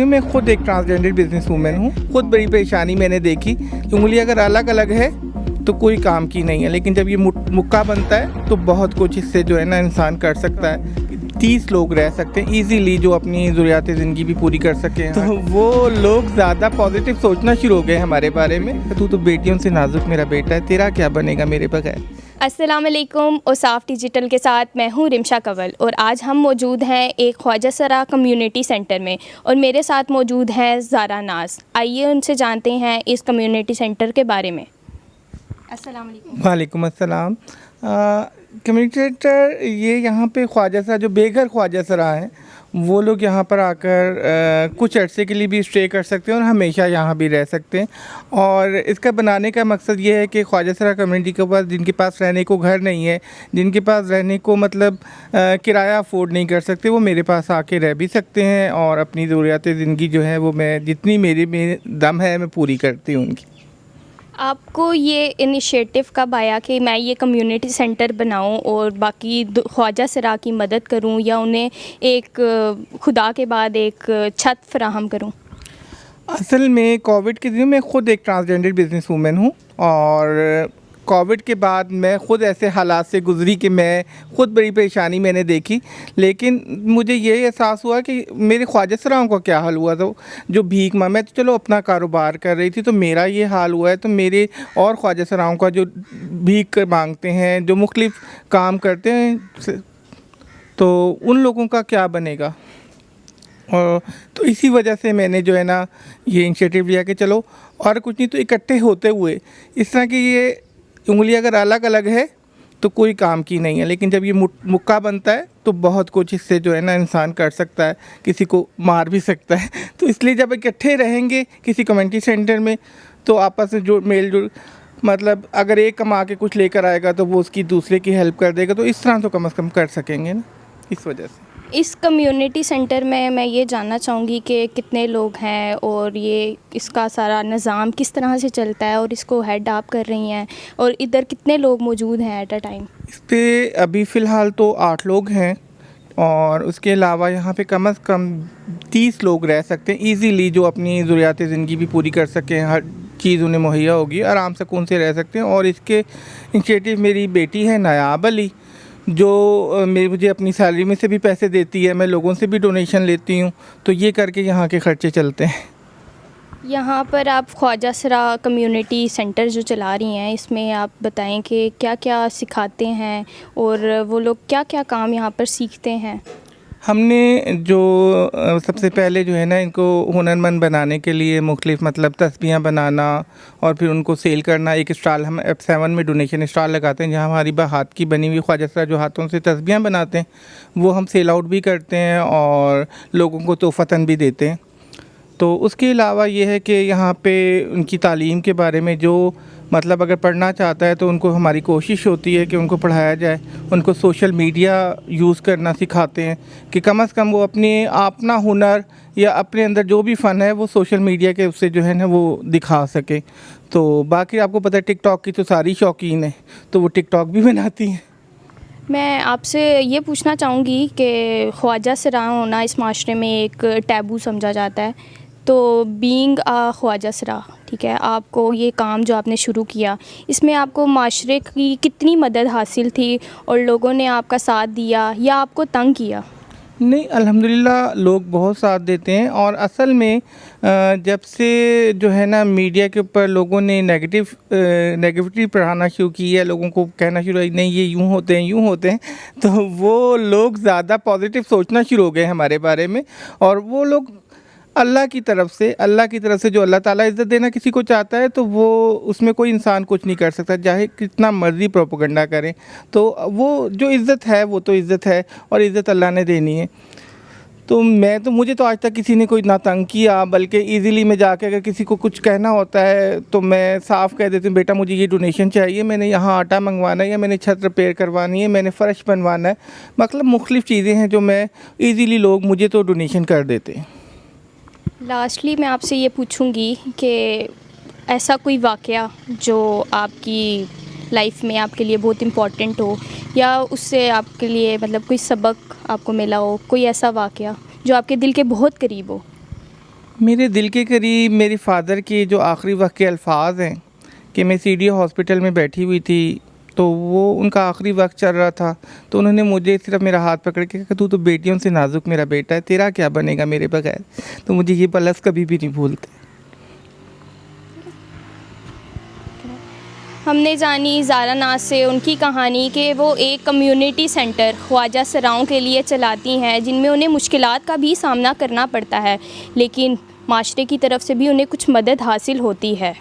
मैं खुद एक ट्रांसजेंडर बिजनेस वूमेन हूँ। खुद बड़ी परेशानी मैंने देखी। उंगली अगर अलग अलग है तो कोई काम की नहीं है, लेकिन जब ये मुक्का बनता है तो बहुत कुछ इससे जो है ना इंसान कर सकता है। 30 लोग रह सकते हैं ईजीली जो अपनी ज़रूरियात ज़िंदगी भी पूरी कर सकें। तो वो लोग ज़्यादा पॉजिटिव सोचना शुरू हो गए हमारे बारे में। तू तो बेटियों से नाजुक मेरा बेटा है, तेरा क्या बनेगा मेरे बगैर। अस्सलाम वालेकुम। औसाफ डिजिटल के साथ मैं हूँ रिमशा कंवल और आज हम मौजूद हैं एक ख्वाजा सरा कम्युनिटी सेंटर में और मेरे साथ मौजूद हैं ज़ारा नाज। आइए उनसे जानते हैं इस कम्युनिटी सेंटर के बारे में। अस्सलाम वालेकुम। वालेकुम अस्सलाम। कम्युनिटी सेंटर ये यहाँ पे ख्वाजा सरा जो बेघर ख्वाजा सरा हैं वो लोग यहाँ पर आकर कुछ अरसे के लिए भी स्टे कर सकते हैं और हमेशा यहाँ भी रह सकते हैं। और इसका बनाने का मकसद ये है कि ख्वाजा सरा कम्युनिटी के पास जिनके पास रहने को घर नहीं है, जिनके पास रहने को मतलब किराया अफोर्ड नहीं कर सकते, वो मेरे पास आके रह भी सकते हैं और अपनी ज़रूरियात ज़िंदगी जो है वो मैं जितनी मेरे में दम है मैं पूरी करती हूँ उनकी। आपको ये इनिशिएटिव कब आया कि मैं ये कम्युनिटी सेंटर बनाऊं और बाकी ख्वाजा सरा की मदद करूं या उन्हें एक खुदा के बाद एक छत फराहम करूं? असल में कोविड के दिनों में खुद एक ट्रांसजेंडर बिजनेस वूमेन हूँ और कोविड के बाद मैं ख़ुद ऐसे हालात से गुज़री कि मैं ख़ुद बड़ी परेशानी मैंने देखी। लेकिन मुझे ये एहसास हुआ कि मेरे ख्वाजा सराओं का क्या हाल हुआ था। जो भीख मैं तो चलो अपना कारोबार कर रही थी तो मेरा ये हाल हुआ है, तो मेरे और ख्वाजा सराओं का जो भीख मांगते हैं, जो मुख्तलिफ़ काम करते हैं, तो उन लोगों का क्या बनेगा। और तो इसी वजह से मैंने जो है ना ये इनिशिएटिव लिया कि चलो और कुछ नहीं तो इकट्ठे होते हुए इस तरह की ये उंगली अगर अलग अलग है तो कोई काम की नहीं है, लेकिन जब ये मुक्का बनता है तो बहुत कुछ इससे जो है ना इंसान कर सकता है, किसी को मार भी सकता है। तो इसलिए जब इकट्ठे रहेंगे किसी कम्युनिटी सेंटर में तो आपस में जो मेल जोल मतलब अगर एक कमा के कुछ लेकर आएगा तो वो उसकी दूसरे की हेल्प कर देगा, तो इस तरह तो कम से कम कर सकेंगे ना, इस वजह से। इस कम्युनिटी सेंटर में मैं ये जानना चाहूँगी कि कितने लोग हैं और ये इसका सारा निज़ाम किस तरह से चलता है और इसको हेड आप कर रही हैं और इधर कितने लोग मौजूद हैं एट अ टाइम? इस पे अभी फ़िलहाल तो 8 लोग हैं और उसके अलावा यहाँ पे कम से कम 30 लोग रह सकते हैं ईज़िली जो अपनी ज़रूरियात ज़िंदगी भी पूरी कर सकें, हर चीज़ उन्हें मुहैया होगी, आराम सुकून से रह सकते हैं। और इसके इनिशिएटिव मेरी बेटी है नायाब अली जो मुझे अपनी सैलरी में से भी पैसे देती है, मैं लोगों से भी डोनेशन लेती हूँ, तो ये करके यहाँ के ख़र्चे चलते हैं। यहाँ पर आप ख्वाजा सरा कम्युनिटी सेंटर जो चला रही हैं इसमें आप बताएं कि क्या क्या सिखाते हैं और वो लोग क्या क्या काम यहाँ पर सीखते हैं? हमने जो सबसे पहले जो है ना इनको हुनरमंद बनाने के लिए मुख्तलिफ़ मतलब तस्बीहां बनाना और फिर उनको सेल करना। एक स्टॉल हम F7 में डोनेशन स्टॉल लगाते हैं जहां हमारी हाथ की बनी हुई ख्वाजा सरा जो हाथों से तस्बीहां बनाते हैं वो हम सेल आउट भी करते हैं और लोगों को तोहफ़तन भी देते हैं। तो उसके अलावा ये है कि यहाँ पे उनकी तालीम के बारे में जो मतलब अगर पढ़ना चाहता है तो उनको हमारी कोशिश होती है कि उनको पढ़ाया जाए। उनको सोशल मीडिया यूज़ करना सिखाते हैं कि कम से कम वो अपना हुनर या अपने अंदर जो भी फ़न है वो सोशल मीडिया के उससे जो है ना वो दिखा सके। तो बाकी आपको पता है टिकटॉक की तो सारी शौकीन है, तो वो टिकटॉक भी बनाती हैं। मैं आपसे ये पूछना चाहूँगी कि ख्वाजा सरा होना इस माशरे में एक टैबू समझा जाता है, तो बीइंग अ ख्वाजा सरा, ठीक है, आपको ये काम जो आपने शुरू किया इसमें आपको माशरे की कितनी मदद हासिल थी और लोगों ने आपका साथ दिया या आपको तंग किया? नहीं, अल्हम्दुलिल्लाह लोग बहुत साथ देते हैं। और असल में जब से जो है ना मीडिया के ऊपर लोगों ने नेगेटिविटी पढ़ाना शुरू की है, लोगों को कहना शुरू किया नहीं ये यूँ होते हैं, तो वो लोग ज़्यादा पॉजिटिव सोचना शुरू हो गए हमारे बारे में। और वो लोग अल्लाह की तरफ से जो अल्लाह ताला इज़्ज़त देना किसी को चाहता है तो वो उसमें कोई इंसान कुछ नहीं कर सकता, चाहे कितना मर्ज़ी प्रोपेगेंडा करें। तो वो जो इज़्ज़त है वो तो इज़्ज़त है और इज़्ज़त अल्लाह ने देनी है। तो मुझे तो आज तक किसी ने कोई ना तंग किया, बल्कि ईज़िली मैं जाके अगर किसी को कुछ कहना होता है तो मैं साफ़ कह देती हूँ बेटा मुझे ये डोनेशन चाहिए, मैंने यहाँ आटा मंगवाना है या मैंने छत रिपेयर करवानी है, मैंने फ़र्श बनवाना है। मतलब मुख्तलिफ़ चीज़ें हैं जो मैं ईज़िली लोग मुझे तो डोनेशन कर देते हैं। लास्टली मैं आपसे ये पूछूंगी कि ऐसा कोई वाक़या जो आपकी लाइफ में आपके लिए बहुत इम्पोर्टेंट हो या उससे आपके लिए मतलब कोई सबक आपको मिला हो, कोई ऐसा वाक़या जो आपके दिल के बहुत करीब हो? मेरे दिल के करीब मेरे फ़ादर के जो आखिरी वक्त के अल्फाज हैं कि मैं सीडीओ हॉस्पिटल में बैठी हुई थी, तो वो उनका आखिरी वक्त चल रहा था, तो उन्होंने मुझे सिर्फ मेरा हाथ पकड़ के कहा, तू तो बेटियों से नाजुक मेरा बेटा है, तेरा क्या बनेगा मेरे बगैर। तो मुझे ये पलस कभी भी नहीं भूलते। हमने जानी ज़ारा नाज से उनकी कहानी कि वो एक कम्युनिटी सेंटर ख्वाजा सराओं के लिए चलाती हैं, जिनमें उन्हें मुश्किलात का भी सामना करना पड़ता है, लेकिन माशरे की तरफ से भी उन्हें कुछ मदद हासिल होती है।